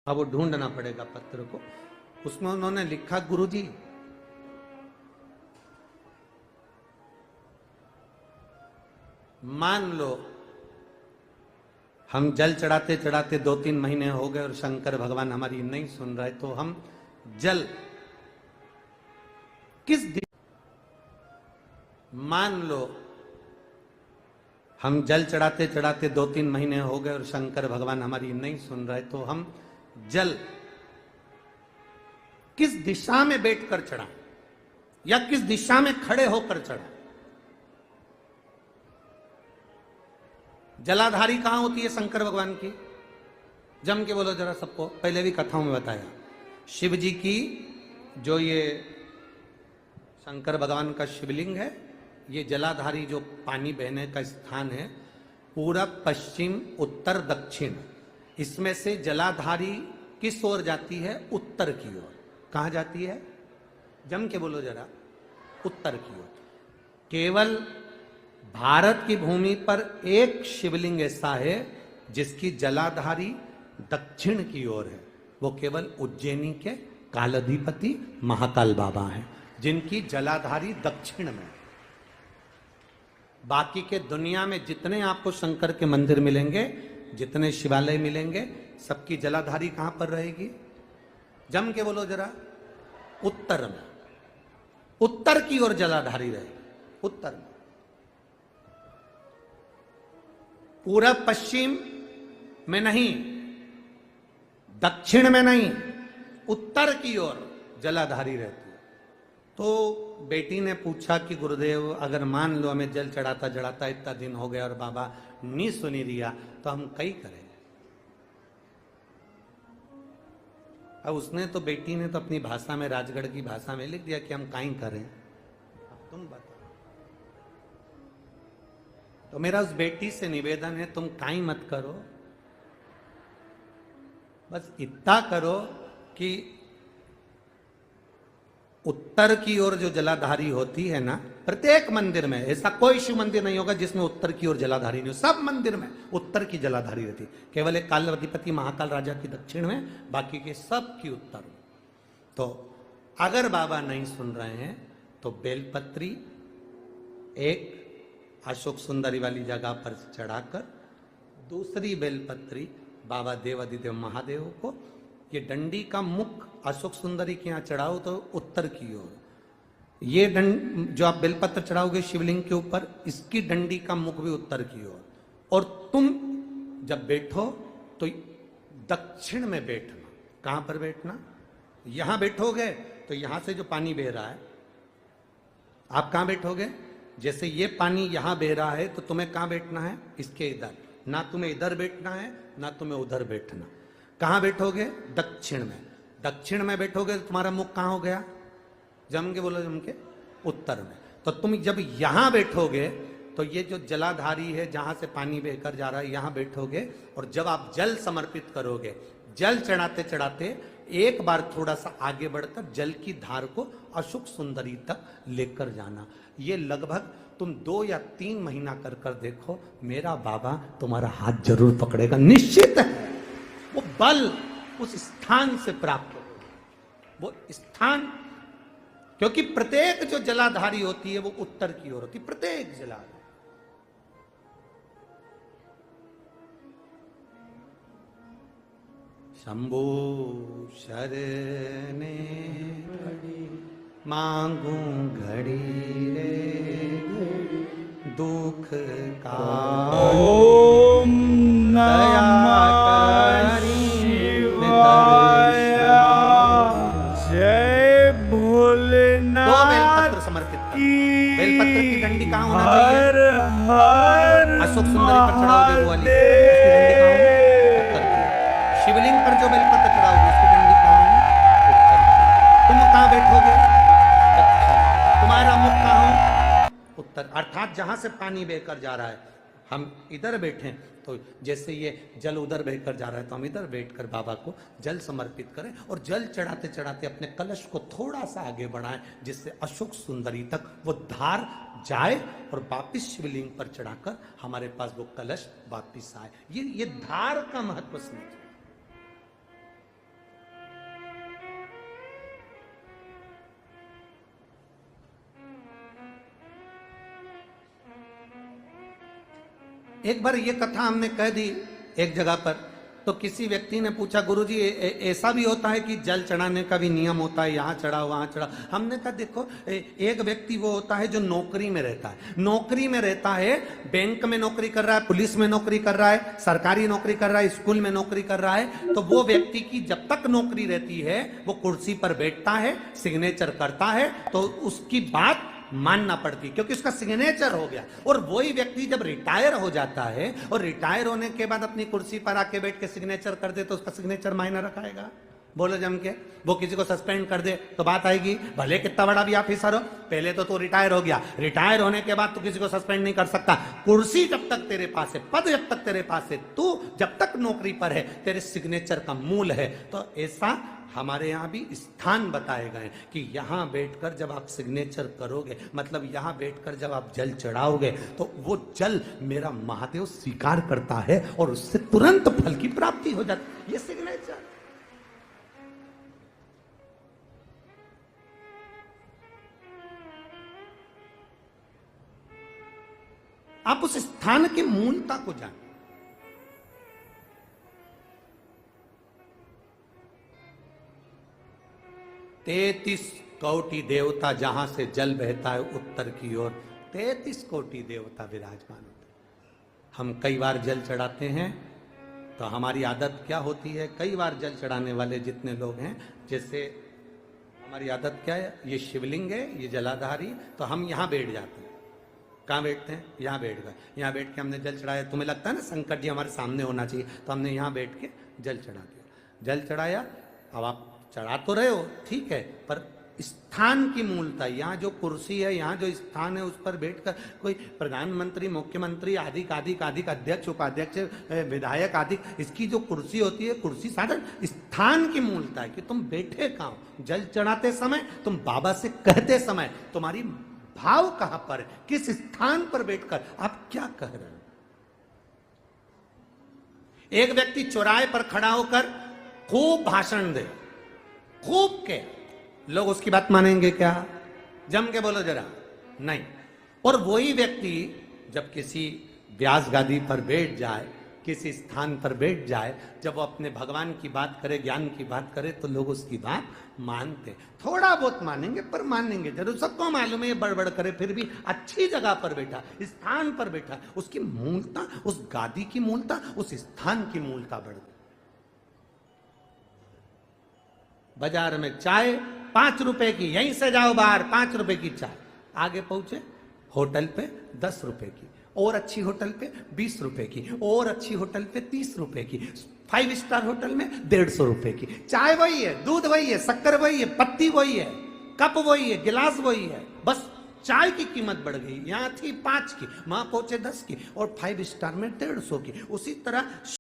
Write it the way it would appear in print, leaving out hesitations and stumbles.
अब वो ढूंढना पड़ेगा पत्र को। उसमें उन्होंने लिखा, गुरुजी मान लो हम जल चढ़ाते चढ़ाते 2-3 महीने हो गए और शंकर भगवान हमारी नहीं सुन रहे, तो हम जल किस मान लो हम जल चढ़ाते चढ़ाते 2-3 महीने हो गए और शंकर भगवान हमारी नहीं सुन रहे, तो हम जल किस दिशा में बैठकर चढ़ाएं या किस दिशा में खड़े होकर चढ़ाएं? जलाधारी कहां होती है शंकर भगवान की? जम के बोलो जरा सबको, पहले भी कथाओं में बताया। शिव जी की जो ये शंकर भगवान का शिवलिंग है, ये जलाधारी जो पानी बहने का स्थान है, पूरब पश्चिम उत्तर दक्षिण, इसमें से जलाधारी किस ओर जाती है? उत्तर की ओर। कहां जाती है? जम के बोलो जरा, उत्तर की ओर। केवल भारत की भूमि पर एक शिवलिंग ऐसा है जिसकी जलाधारी दक्षिण की ओर है, वो केवल उज्जैनी के कालाधिपति महाकाल बाबा हैं, जिनकी जलाधारी दक्षिण में। बाकी के दुनिया में जितने आपको शंकर के मंदिर मिलेंगे, जितने शिवालय मिलेंगे, सबकी जलाधारी कहां पर रहेगी? जम के बोलो जरा, उत्तर में। उत्तर की ओर जलाधारी रहेगी, उत्तर में। पूरब पश्चिम में नहीं, दक्षिण में नहीं, उत्तर की ओर जलाधारी रहती है। तो बेटी ने पूछा कि गुरुदेव अगर मान लो हमें जल चढ़ाता चढ़ाता इतना दिन हो गया और बाबा नहीं सुनी दिया, तो हम कई करें? अब उसने तो, बेटी ने तो अपनी भाषा में, राजगढ़ की भाषा में लिख दिया कि हम काई करें। अब तुम बताओ। तो मेरा उस बेटी से निवेदन है, तुम काई मत करो, बस इतना करो कि उत्तर की ओर जो जलाधारी होती है ना, प्रत्येक मंदिर में, ऐसा कोई शिव मंदिर नहीं होगा जिसमें उत्तर की ओर जलाधारी नहीं हो। सब मंदिर में उत्तर की जलाधारी रहती, केवल एक कालाधिपति महाकाल राजा की दक्षिण में, बाकी के सब की उत्तर में। तो अगर बाबा नहीं सुन रहे हैं तो बेलपत्री एक अशोक सुंदरी वाली जगह पर चढ़ाकर, दूसरी बेलपत्री बाबा देवादिदेव महादेव को, ये डंडी का मुख अशोक सुंदरी के यहाँ चढ़ाओ तो उत्तर की ओर। ये जो आप बेलपत्र चढ़ाओगे शिवलिंग के ऊपर, इसकी डंडी का मुख भी उत्तर की ओर। और तुम जब बैठो तो दक्षिण में बैठना। कहां पर बैठना? यहां बैठोगे तो यहां से जो पानी बह रहा है, आप कहां बैठोगे? जैसे ये पानी यहां बह रहा है तो तुम्हें कहां बैठना है? इसके इधर। ना तुम्हें इधर बैठना है ना तुम्हें उधर बैठना। कहां बैठोगे? दक्षिण में। दक्षिण में बैठोगे तो तुम्हारा मुख कहां हो गया? जम के बोलो, जम के, उत्तर में। तो तुम जब यहां बैठोगे तो ये जो जलाधारी है जहां से पानी बहकर जा रहा है, यहां बैठोगे। और जब आप जल समर्पित करोगे, जल चढ़ाते चढ़ाते एक बार थोड़ा सा आगे बढ़कर जल की धार को अशोक सुंदरी तक लेकर जाना। ये लगभग तुम 2 या 3 महीना कर कर देखो, मेरा बाबा तुम्हारा हाथ जरूर पकड़ेगा, निश्चित है। वो बल उस स्थान से प्राप्त हो, वो स्थान, क्योंकि प्रत्येक जो जलाधारी होती है वो उत्तर की ओर होती, प्रत्येक जलाधारी। शंभो शरणे मांगू घड़ी रे दुख का, ओम नमः शिवाय, जय भोलेनाथ। 2 बेलपत्र समर्पित कर। बेलपत्र की डंडी कहां होना चाहिए? हर हर अशोक सुंदरी पर चढ़ाओगे वो वाली, उसकी डंडी कहां हो? उत्तर की। शिवलिंग पर जो बेलपत्र चढ़ाओगे उसकी डंडी कहां हो? उत्तर की। तुम कहां बैठोगे? दक्षिण। तुम्हारा मुख कहां हो? उत्तर। अर्थात जहां से पानी बहकर जा रहा है, हम इधर बैठे तो जैसे ये जल उधर बहकर जा रहा है तो हम इधर बैठकर बाबा को जल समर्पित करें और जल चढ़ाते चढ़ाते अपने कलश को थोड़ा सा आगे बढ़ाएं, जिससे अशोक सुंदरी तक वो धार जाए और वापिस शिवलिंग पर चढ़ाकर हमारे पास वो कलश वापिस आए। ये धार का महत्व समझिए। एक बार ये कथा हमने कह दी एक जगह पर, तो किसी व्यक्ति ने पूछा, गुरुजी ऐसा भी होता है कि जल चढ़ाने का भी नियम होता है, यहाँ चढ़ा वहां चढ़ा? हमने कहा देखो, एक व्यक्ति वो होता है जो नौकरी में रहता है, नौकरी में रहता है, बैंक में नौकरी कर रहा है, पुलिस में नौकरी कर रहा है, सरकारी नौकरी कर रहा है, स्कूल में नौकरी कर रहा है, तो वो व्यक्ति की जब तक नौकरी रहती है वो कुर्सी पर बैठता है, सिग्नेचर करता है, तो उसकी बात मानना पड़ती, क्योंकि उसका सिग्नेचर हो गया। और वही व्यक्ति जब रिटायर हो जाता है और रिटायर होने के बाद अपनी कुर्सी पर आके बैठ के सिग्नेचर कर दे, तो उसका सिग्नेचर मायने रखाएगा? बोलो जम के। वो किसी को सस्पेंड कर दे तो बात आएगी, भले कितना बड़ा भी ऑफिसर हो, पहले तो रिटायर हो गया, रिटायर होने के बाद तो किसी को सस्पेंड नहीं कर सकता। कुर्सी जब तक तेरे पास है, पद जब तक तेरे पास है, तू जब तक नौकरी पर है, तेरे सिग्नेचर का मूल है। तो ऐसा हमारे यहाँ भी स्थान बताए गए कि यहाँ बैठकर जब आप सिग्नेचर करोगे, मतलब यहाँ बैठकर जब आप जल चढ़ाओगे, तो वो जल मेरा महादेव स्वीकार करता है और उससे तुरंत फल की प्राप्ति हो जाती है। ये सिग्नेचर। आप उस स्थान की मूलता को जानें। तैतीस कोटि देवता जहां से जल बहता है उत्तर की ओर, 33 कोटि देवता विराजमान होते हैं। हम कई बार जल चढ़ाते हैं, तो हमारी आदत क्या होती है? कई बार जल चढ़ाने वाले जितने लोग हैं, जैसे हमारी आदत क्या है, ये शिवलिंग है, ये जलाधारी, तो हम यहाँ बैठ जाते हैं। कहाँ बैठते हैं? यहाँ बैठ गए। यहाँ बैठ के हमने जल चढ़ाया, तुम्हें लगता है ना शंकर जी हमारे सामने होना चाहिए, तो हमने यहाँ बैठ के जल चढ़ा दिया। जल चढ़ाया, अब आप चढ़ा तो रहे हो, ठीक है, पर स्थान की मूलता, यहाँ जो कुर्सी है, यहाँ जो स्थान है, उस पर बैठकर कोई प्रधानमंत्री, मुख्यमंत्री, आदिक आदिक आदिक अध्यक्ष, उपाध्यक्ष, विधायक आदि, इसकी जो कुर्सी होती है, कुर्सी साधन स्थान की मूलता है कि तुम बैठे कहाँ हो। जल चढ़ाते समय, तुम बाबा से कहते समय, तुम्हारी भाव कहां पर है, किस स्थान पर बैठकर आप क्या कह रहे हो। एक व्यक्ति चौराहे पर खड़ा होकर खूब भाषण दे, खूब के, लोग उसकी बात मानेंगे क्या? जम के बोलो जरा, नहीं। और वही व्यक्ति जब किसी व्यास गादी पर बैठ जाए, किसी स्थान पर बैठ जाए, जब वो अपने भगवान की बात करे, ज्ञान की बात करे, तो लोग उसकी बात मानते, थोड़ा बहुत मानेंगे पर मानेंगे जरूर। सबको मालूम है ये बड़बड़ करे, फिर भी अच्छी जगह पर बैठा, स्थान पर बैठा, उसकी मूलता, उस गादी की मूलता, उस स्थान की मूलता बढ़ गई। बाजार में चाय 5 रुपए की, यहीं से जाओ बाहर, 5 रुपए की चाय, आगे पहुंचे होटल पे 10 रुपए की, और अच्छी होटल पे 20 रुपए की, और अच्छी होटल पे 30 रुपए की, 5 स्टार होटल में 150 रुपए की। चाय वही है, दूध वही है, शक्कर वही है, पत्ती वही है, कप वही है, गिलास वही है, बस चाय की कीमत बढ़ गई। यहां थी 5 की, वहां पहुंचे 10 की, और 5 स्टार में 150 की। उसी तरह